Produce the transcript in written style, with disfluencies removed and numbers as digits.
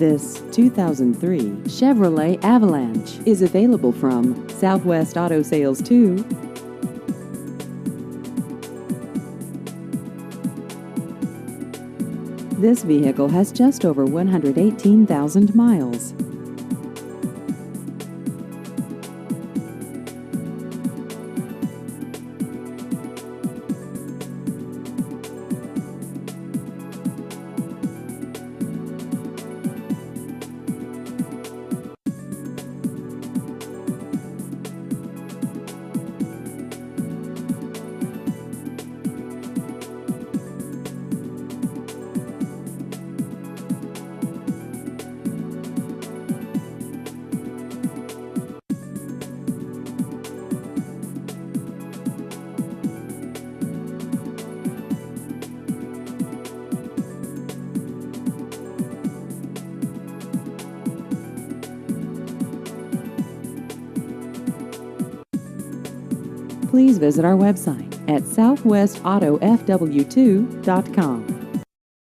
This 2003 Chevrolet Avalanche is available from Southwest Auto Sales 2. This vehicle has just over 118,000 miles. Please visit our website at southwestautofw2.com.